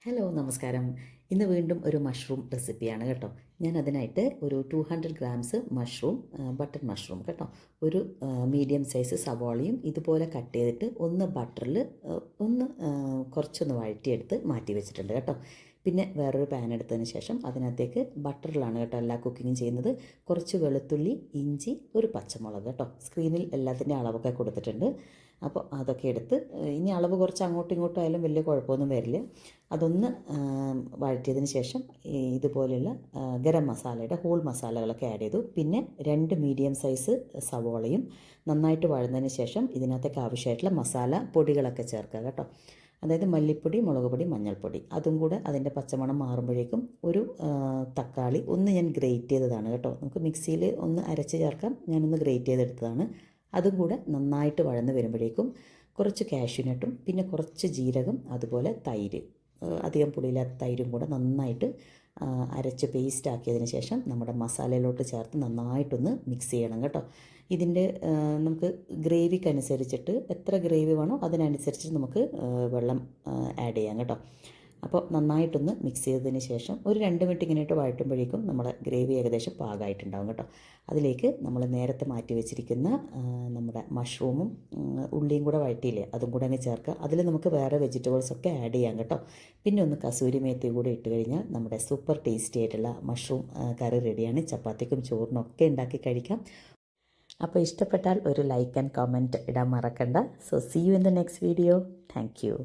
Hello നമസ്കാരം. ഇന്ന് വീണ്ടും ഒരു മഷ്റൂം റെസിപ്പിയാണ് കേട്ടോ. ഞാൻ അതിനായിട്ട് ഒരു 200 ഗ്രാംസ് മഷ്റൂം, ബട്ടർ മഷ്റൂം കേട്ടോ, ഒരു മീഡിയം സൈസ് സവാളയും ഇതുപോലെ കട്ട് ചെയ്തിട്ട് ഒന്ന് ബട്ടറിൽ ഒന്ന് കുറച്ചൊന്ന് വഴറ്റിയെടുത്ത് മാറ്റി വെച്ചിട്ടുണ്ട് കേട്ടോ. പിന്നെ വേറൊരു പാൻ എടുത്തതിന് ശേഷം അതിനകത്തേക്ക് ബട്ടറിലാണ് കേട്ടോ എല്ലാ കുക്കിങ്ങും ചെയ്യുന്നത്. കുറച്ച് വെളുത്തുള്ളി, ഇഞ്ചി, ഒരു പച്ചമുളക് കേട്ടോ. സ്ക്രീനിൽ എല്ലാത്തിൻ്റെ അളവൊക്കെ കൊടുത്തിട്ടുണ്ട്. അപ്പോൾ അതൊക്കെ എടുത്ത് ഇനി അളവ് കുറച്ച് അങ്ങോട്ടും ഇങ്ങോട്ടും ആയാലും വലിയ കുഴപ്പമൊന്നും വരില്ല. അതൊന്ന് വഴറ്റിയതിന് ശേഷം ഇതുപോലെയുള്ള ഗരം മസാലയുടെ ഹോൾ മസാലകളൊക്കെ ആഡ് ചെയ്തു. പിന്നെ 2 മീഡിയം സൈസ് സവോളയും നന്നായിട്ട് വഴന്നതിന് ശേഷം ഇതിനകത്തേക്ക് ആവശ്യമായിട്ടുള്ള മസാല പൊടികളൊക്കെ ചേർക്കുക കേട്ടോ. അതായത് മല്ലിപ്പൊടി, മുളക് പൊടി, മഞ്ഞൾപ്പൊടി, അതും കൂടെ അതിൻ്റെ പച്ചമണം മാറുമ്പോഴേക്കും ഒരു തക്കാളി ഒന്ന് ഞാൻ ഗ്രേറ്റ് ചെയ്തതാണ് കേട്ടോ. നമുക്ക് മിക്സിയിൽ ഒന്ന് അരച്ച് ചേർക്കാം, ഞാനൊന്ന് ഗ്രേറ്റ് ചെയ്തെടുത്തതാണ്. അതും കൂടെ നന്നായിട്ട് വഴന്ന് വരുമ്പോഴേക്കും കുറച്ച് കാഷ്യൂനട്ടും പിന്നെ കുറച്ച് ജീരകം, അതുപോലെ തൈര്, അധികം പുളിയില്ലാത്ത തൈരും കൂടെ നന്നായിട്ട് അരച്ച് പേസ്റ്റ് ആക്കിയതിന് ശേഷം നമ്മുടെ മസാലയിലോട്ട് ചേർത്ത് നന്നായിട്ടൊന്ന് മിക്സ് ചെയ്യണം കേട്ടോ. ഇതിൻ്റെ നമുക്ക് ഗ്രേവിക്കനുസരിച്ചിട്ട് എത്ര ഗ്രേവി വേണോ അതിനനുസരിച്ച് നമുക്ക് വെള്ളം ആഡ് ചെയ്യാം കേട്ടോ. അപ്പോൾ നന്നായിട്ടൊന്ന് മിക്സ് ചെയ്തതിന് ശേഷം ഒരു 2 മിനിറ്റ് ഇങ്ങനെയിട്ട് വഴറ്റുമ്പോഴേക്കും നമ്മുടെ ഗ്രേവി ഏകദേശം പാകമായിട്ടുണ്ടാകും കേട്ടോ. അതിലേക്ക് നമ്മൾ നേരത്തെ മാറ്റി വെച്ചിരിക്കുന്ന നമ്മുടെ മഷ്റൂമും ഉള്ളിയും കൂടെ വഴറ്റിയില്ലേ, അതും കൂടെ അങ്ങ് ചേർക്കുക. അതിൽ നമുക്ക് വേറെ വെജിറ്റബിൾസൊക്കെ ആഡ് ചെയ്യാം കേട്ടോ. പിന്നെ ഒന്ന് കസൂരി മേത്തി കൂടെ ഇട്ട് കഴിഞ്ഞാൽ നമ്മുടെ സൂപ്പർ ടേസ്റ്റി ആയിട്ടുള്ള മഷ്റൂം കറി റെഡിയാണ്. ചപ്പാത്തിക്കും ചോറിനും ഒക്കെ ഉണ്ടാക്കി കഴിക്കാം. അപ്പോൾ ഇഷ്ടപ്പെട്ടാൽ ഒരു ലൈക്ക് ആൻഡ് കമൻറ്റ് ഇടാൻ മറക്കണ്ട. So see you in the next video. Thank U.